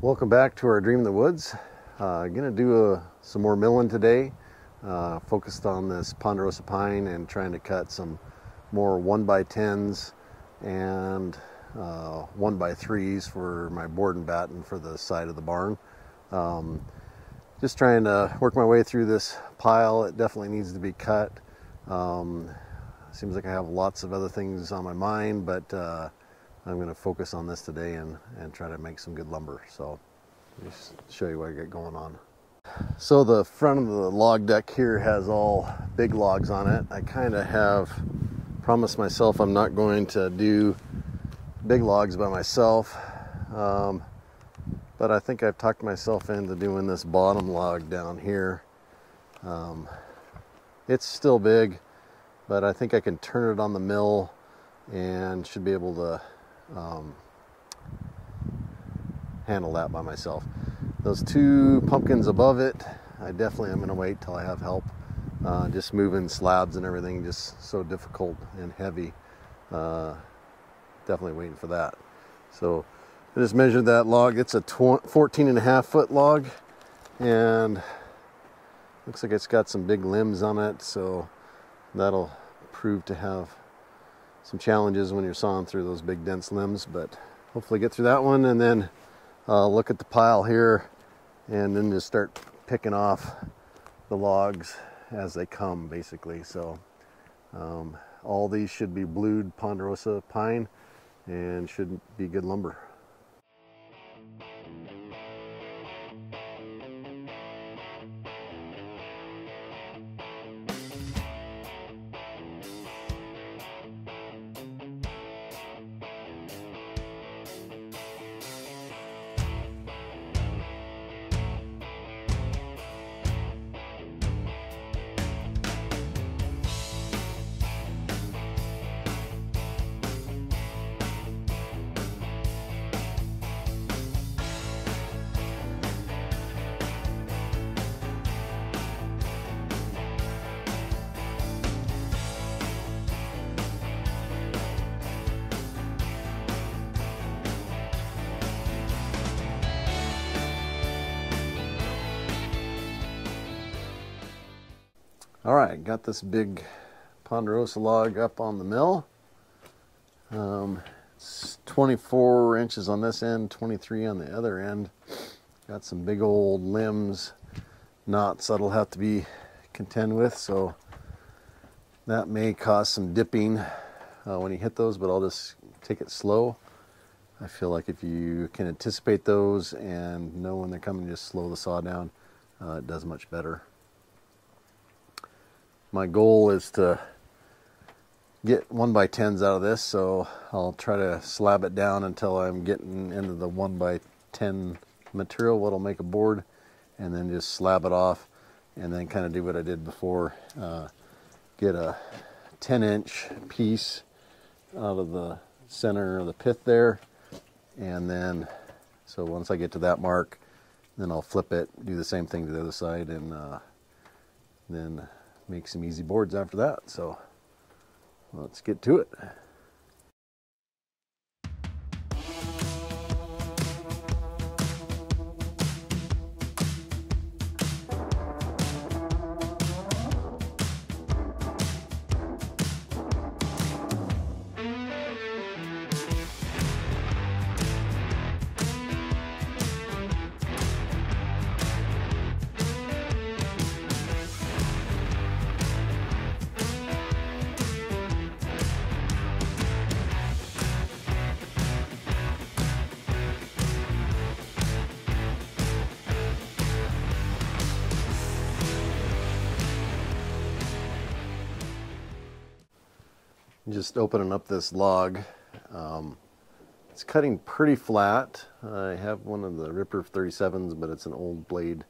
Welcome back to our Dream in the Woods. Gonna do some more milling today. Focused on this Ponderosa pine and trying to cut some more 1x10s and 1x3s for my board and batten for the side of the barn. Just trying to work my way through this pile. It definitely needs to be cut. Seems like I have lots of other things on my mind, but I'm going to focus on this today and try to make some good lumber. So let me just show you what I got going on. So the front of the log deck here has all big logs on it. I kind of have promised myself I'm not going to do big logs by myself, but I think I've talked myself into doing this bottom log down here. It's still big, but I think I can turn it on the mill and should be able to handle that by myself. Those two pumpkins above it, I definitely am going to wait till I have help. Just moving slabs and everything, just so difficult and heavy. Definitely waiting for that. So I just measured that log. It's a 14.5 foot log, and looks like it's got some big limbs on it, so that'll prove to have some challenges when you're sawing through those big dense limbs, but hopefully get through that one, and then look at the pile here and then just start picking off the logs as they come, basically. So all these should be blued Ponderosa pine and should be good lumber. All right, got this big Ponderosa log up on the mill. It's 24 inches on this end, 23 on the other end. Got some big old limbs, knots that'll have to be contend with, so that may cause some dipping when you hit those, but I'll just take it slow. I feel like if you can anticipate those and know when they're coming, just slow the saw down, it does much better. My goal is to get 1x10s out of this, so I'll try to slab it down until I'm getting into the 1x10 material, what'll make a board, and then just slab it off, and then kind of do what I did before. Get a 10-inch piece out of the center of the pith there, and then, so once I get to that mark, then I'll flip it, do the same thing to the other side, and then make some easy boards after that. So let's get to it. Just opening up this log. It's cutting pretty flat. I have one of the Ripper 37s, but it's an old blade.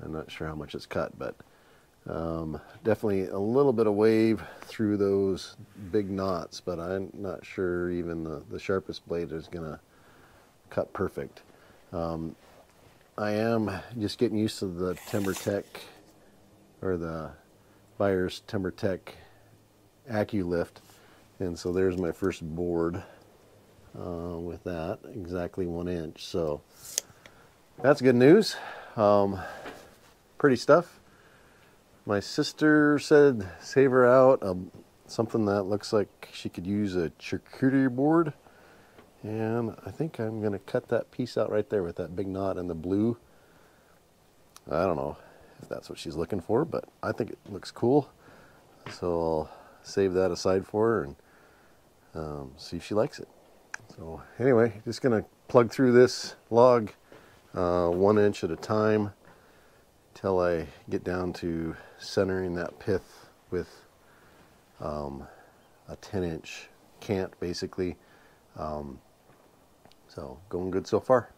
I'm not sure how much it's cut, but definitely a little bit of wave through those big knots, but I'm not sure even the sharpest blade is gonna cut perfect. I am just getting used to the TimberTech, or the Buyer's TimberTech AccuLift, and so there's my first board with that, exactly 1 inch. So that's good news. Pretty stuff. My sister said save her out something that looks like she could use a charcuterie board. And I think I'm going to cut that piece out right there with that big knot in the blue. I don't know if that's what she's looking for, but I think it looks cool. So I'll save that aside for her and see if she likes it. So anyway, just going to plug through this log 1 inch at a time till I get down to centering that pith with a 10-inch cant basically. So going good so far.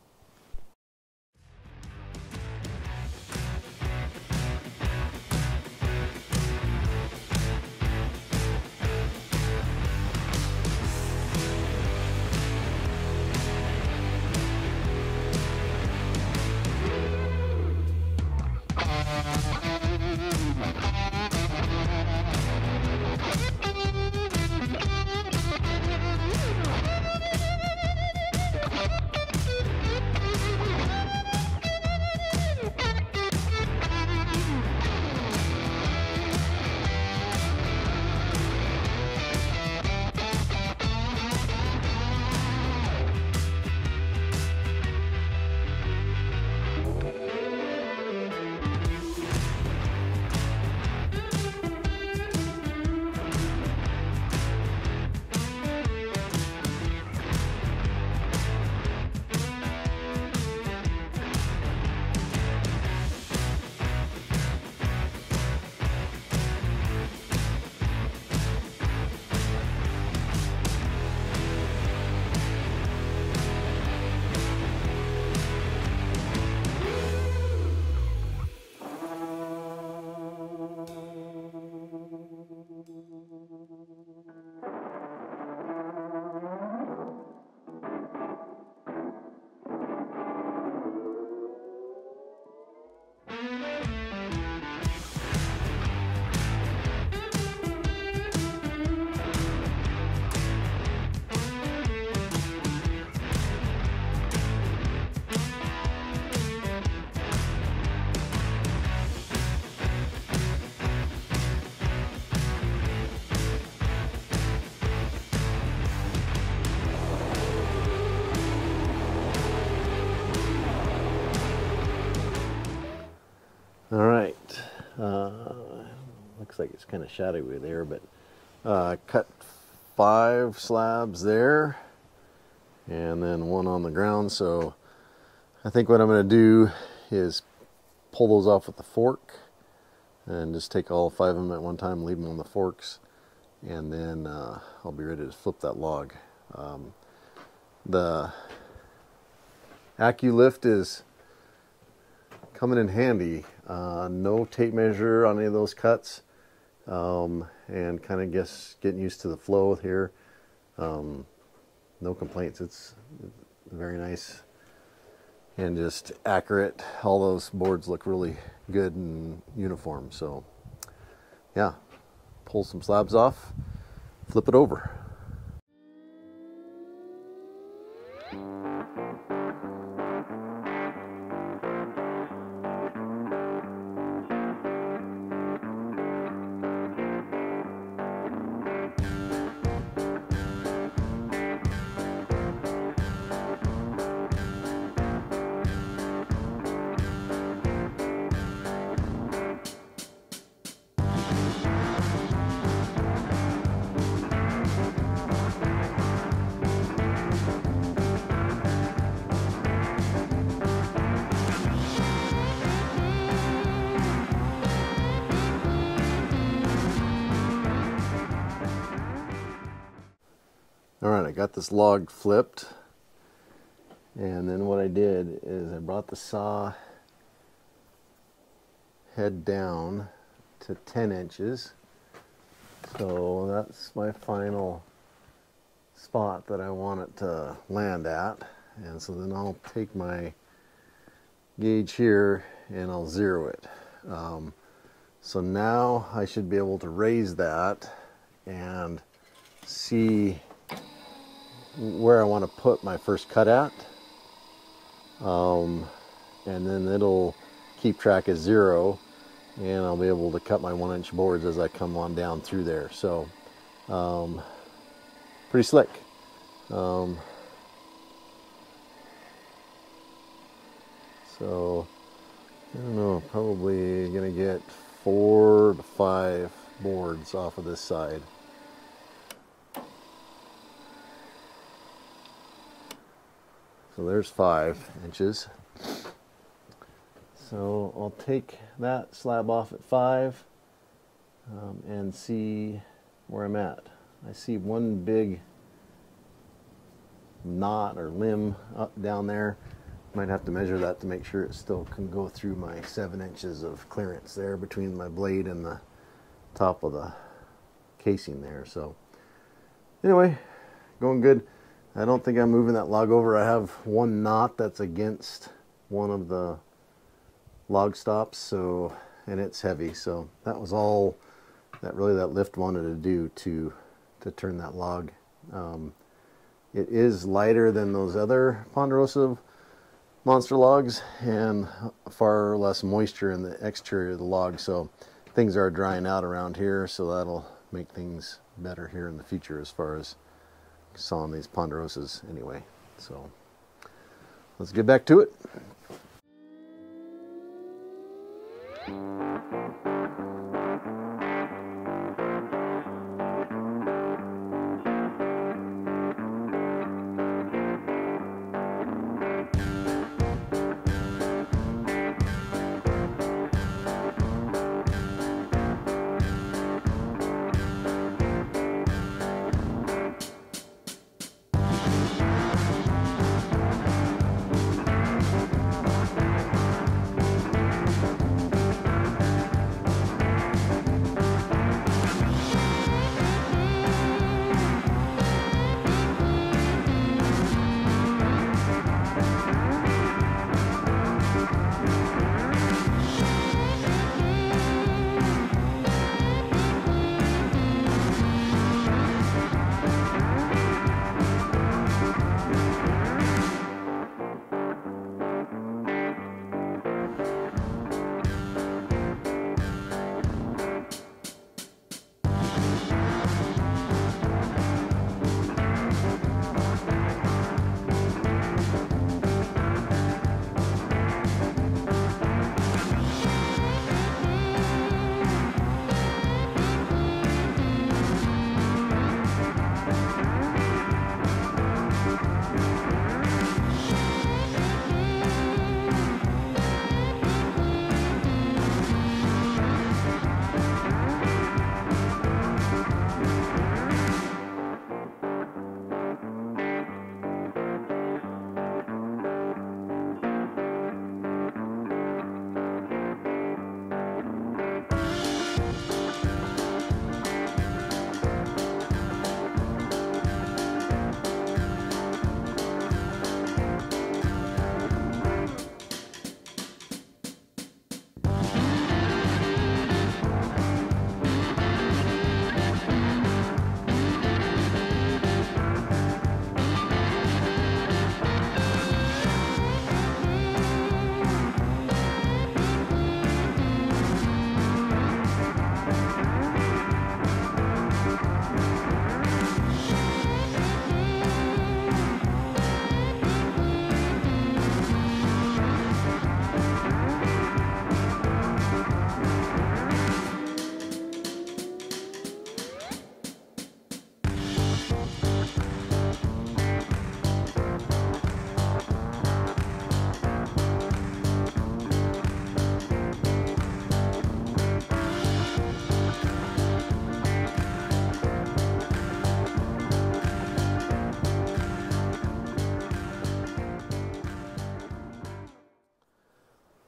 All right, looks like it's kind of shadowy there, but cut 5 slabs there and then 1 on the ground. So I think what I'm going to do is pull those off with the fork and just take all 5 of them at one time, leave them on the forks, and then I'll be ready to flip that log. The AccuLift is coming in handy. No tape measure on any of those cuts, and kind of getting used to the flow here. No complaints. It's very nice and just accurate. All those boards look really good and uniform. So yeah, pull some slabs off, flip it over. Alright, I got this log flipped, and then what I did is I brought the saw head down to 10 inches. So that's my final spot that I want it to land at. And so then I'll take my gauge here and I'll zero it. So now I should be able to raise that and see where I want to put my first cut at. and then it'll keep track of 0, and I'll be able to cut my 1-inch boards as I come on down through there. So pretty slick. So I don't know, probably gonna get 4 to 5 boards off of this side. So there's 5 inches. So I'll take that slab off at 5 and see where I'm at. I see one big knot or limb up down there. Might have to measure that to make sure it still can go through my 7 inches of clearance there between my blade and the top of the casing there. So anyway, going good. I don't think I'm moving that log over. I have one knot that's against one of the log stops, so, and it's heavy, so that was all that really that lift wanted to do to turn that log. It is lighter than those other Ponderosa monster logs and far less moisture in the exterior of the log, so things are drying out around here, so that'll make things better here in the future as far as sawing these Ponderosas anyway. So let's get back to it.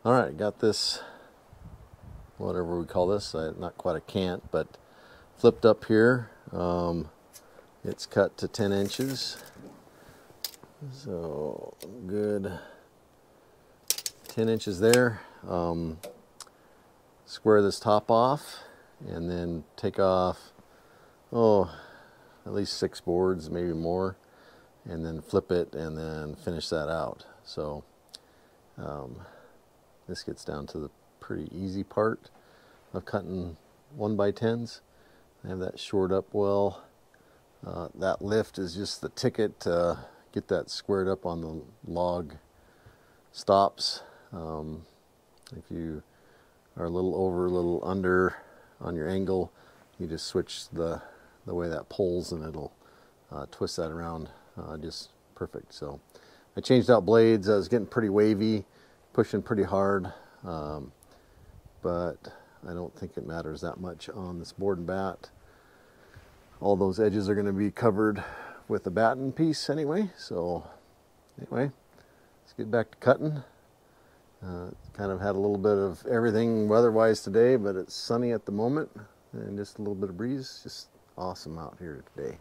All right, got this, whatever we call this, not quite a cant, but flipped up here. It's cut to 10 inches. So good 10 inches there. Square this top off and then take off, at least 6 boards, maybe more, and then flip it and then finish that out. So This gets down to the pretty easy part of cutting 1x10s. I have that shored up well. That lift is just the ticket to get that squared up on the log stops. If you are a little over, a little under on your angle, you just switch the way that pulls and it'll twist that around just perfect. So I changed out blades. I was getting pretty wavy, pushing pretty hard, but I don't think it matters that much on this board and bat. All those edges are going to be covered with a batten piece anyway. So anyway, let's get back to cutting. Kind of had a little bit of everything weather-wise today, but it's sunny at the moment and just a little bit of breeze. Just awesome out here today.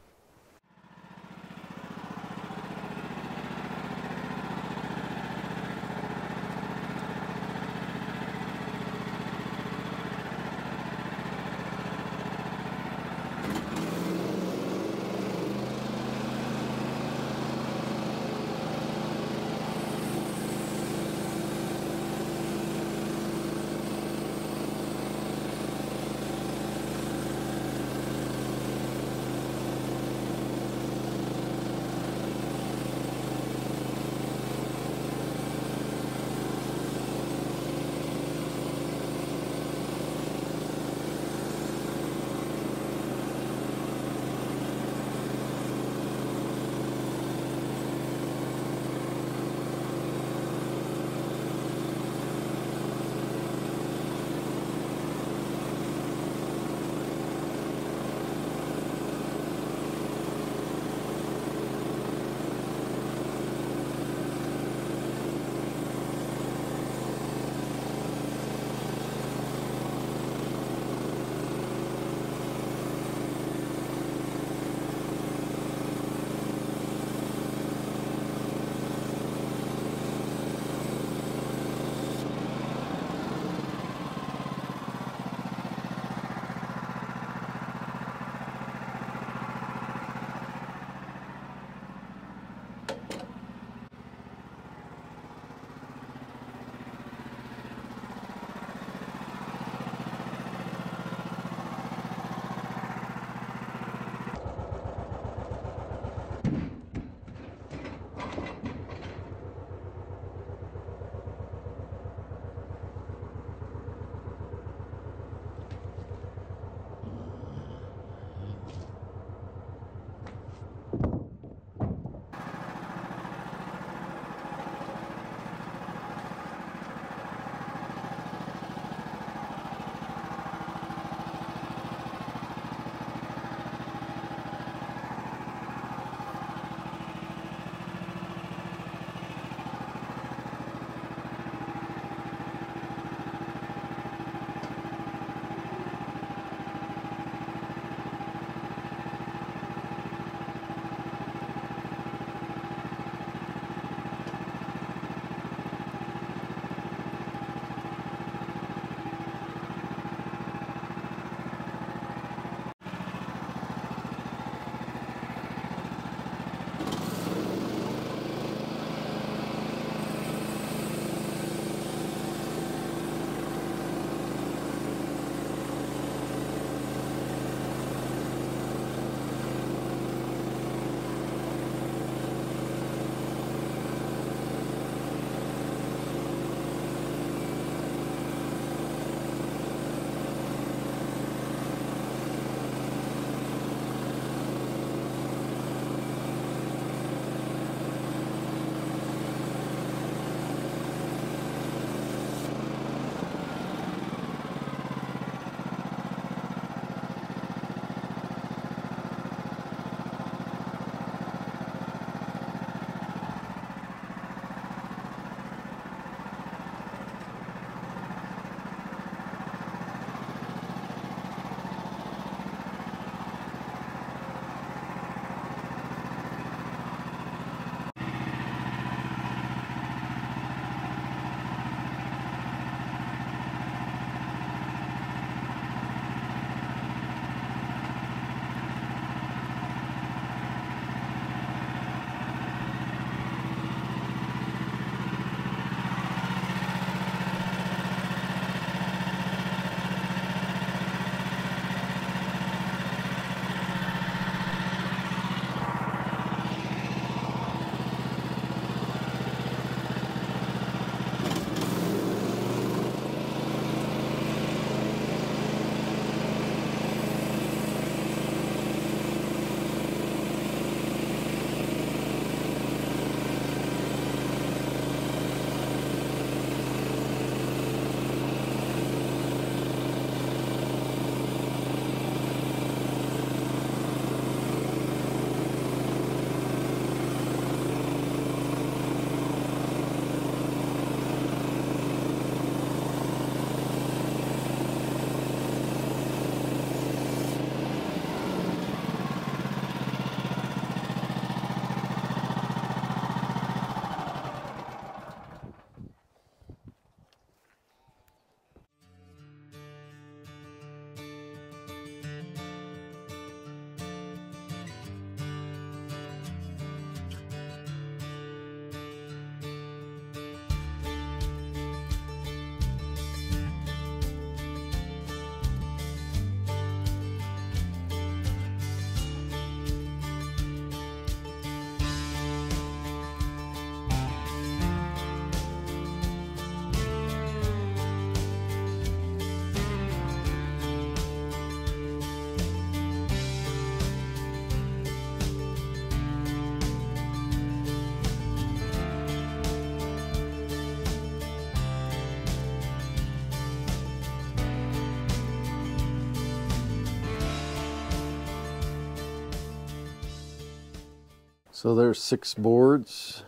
So there's 6 boards.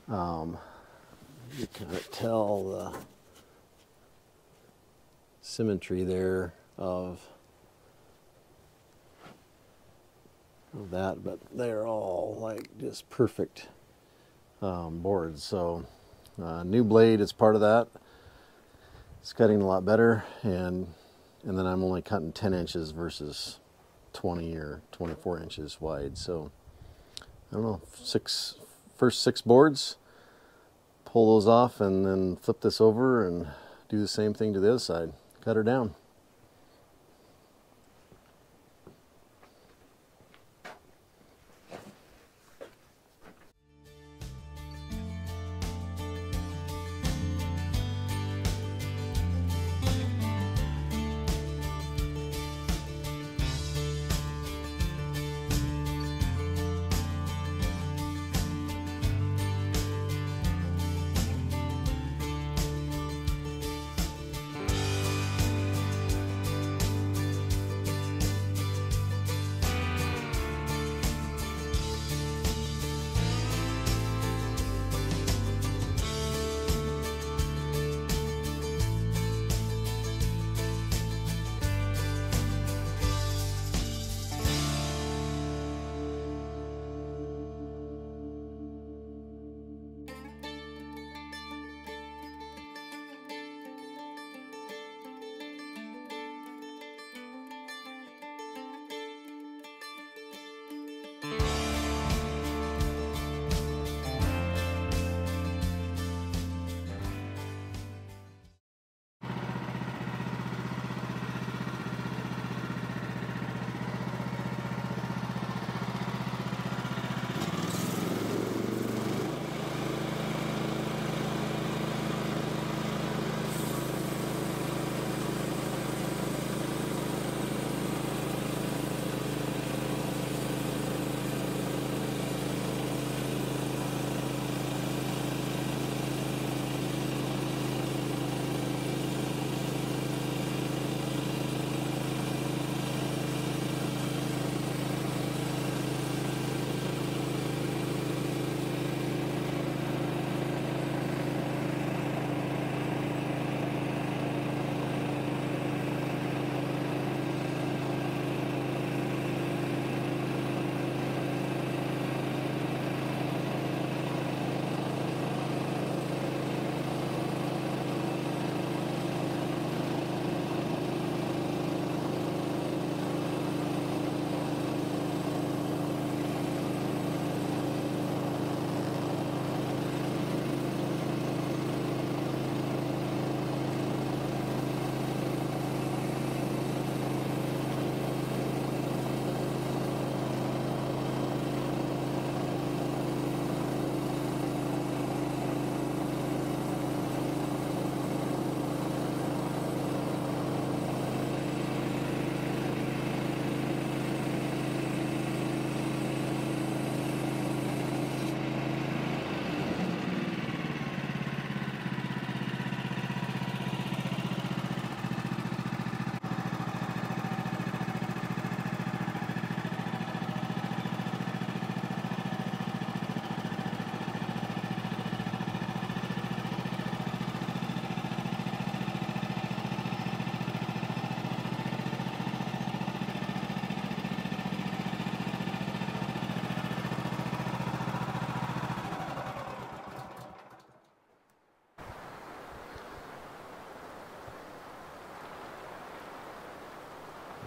You kind of tell the symmetry there of that, but they're all like just perfect boards. So new blade is part of that. It's cutting a lot better, and then I'm only cutting 10 inches versus 20 or 24 inches wide. So I don't know, first 6 boards, pull those off, and then flip this over and do the same thing to the other side. Cut her down.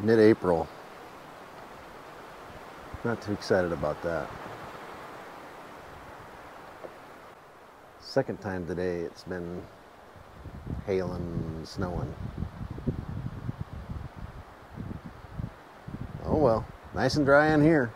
Mid-April. Not too excited about that. Second time today it's been hailing, snowing. Oh well, nice and dry in here.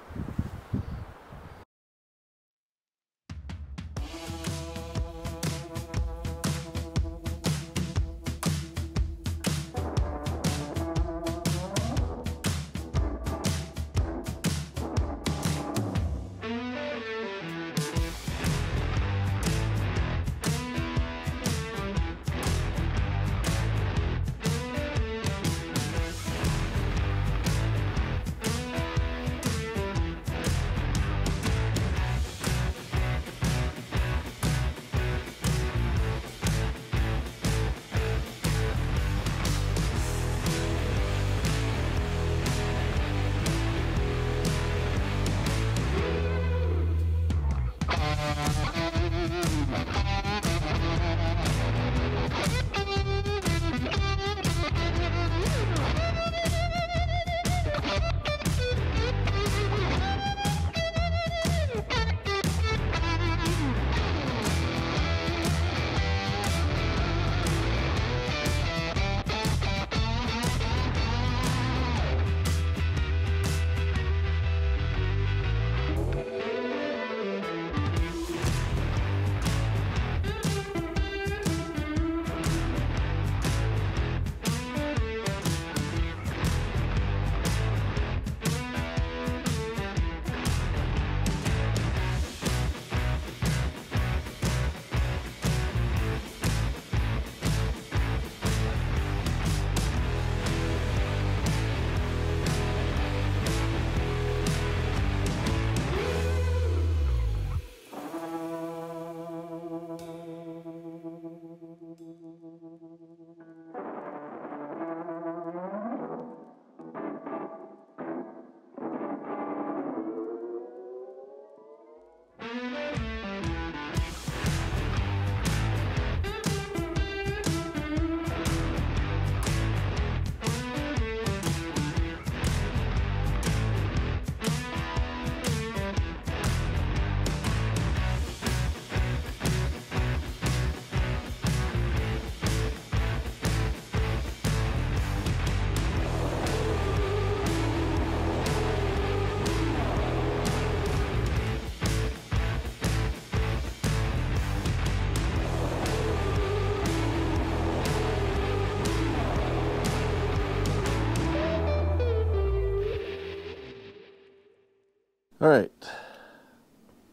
All right,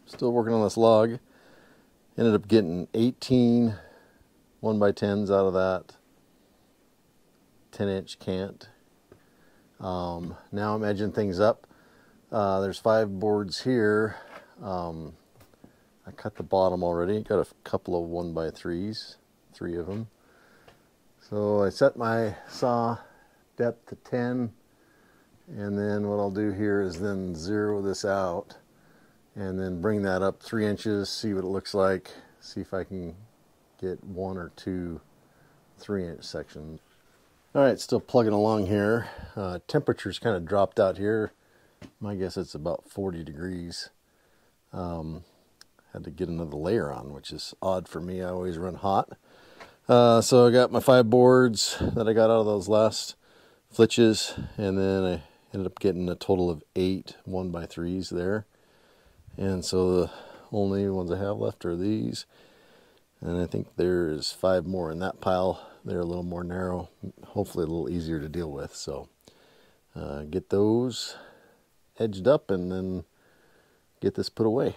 still working on this log. Ended up getting 18 1x10s out of that 10-inch cant. Now I'm edging things up. There's 5 boards here. I cut the bottom already. Got a couple of 1x3s, 3 of them. So I set my saw depth to 10. And then what I'll do here is then zero this out and then bring that up 3 inches, see what it looks like, see if I can get 1 or 2 3-inch sections. All right, still plugging along here. Temperature's kind of dropped out here. My guess it's about 40 degrees. Had to get another layer on, which is odd for me. I always run hot. So I got my 5 boards that I got out of those last flitches, and then I ended up getting a total of 8 1x3s there. And so the only ones I have left are these. And I think there's 5 more in that pile. They're a little more narrow, hopefully a little easier to deal with. So get those edged up and then get this put away.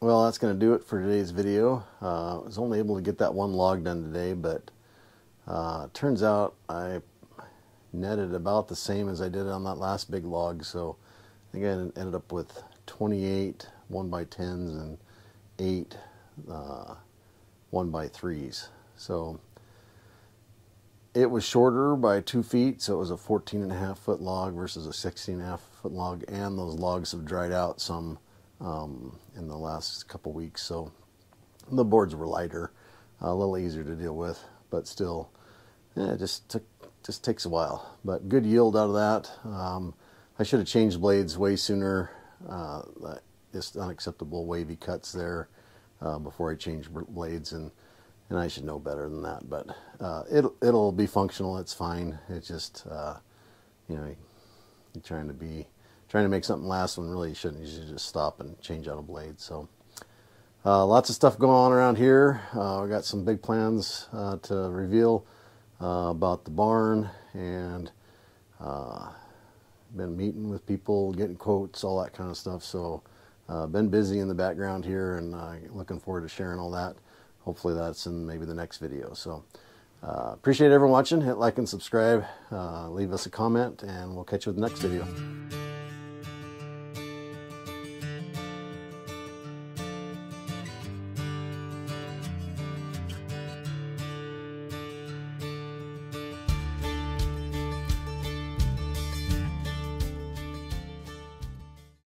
Well, that's going to do it for today's video. I was only able to get that one log done today, but turns out I netted about the same as I did on that last big log. So I think I ended up with 28 1x10s and 8 1x3s. So it was shorter by 2 feet, so it was a 14.5 foot log versus a 16.5 foot log, and those logs have dried out some in the last couple weeks, so the boards were lighter, a little easier to deal with, but still, it just takes a while. But good yield out of that. I should have changed blades way sooner. Just unacceptable wavy cuts there before I changed blades, and I should know better than that. But it'll be functional. It's fine. It's just you know, you're trying to make something last when really you shouldn't. You should just stop and change out a blade. So lots of stuff going on around here. We got some big plans to reveal about the barn, and been meeting with people, getting quotes, all that kind of stuff. So been busy in the background here, and looking forward to sharing all that. Hopefully that's in maybe the next video. So appreciate everyone watching. Hit like and subscribe. Leave us a comment, and we'll catch you with the next video.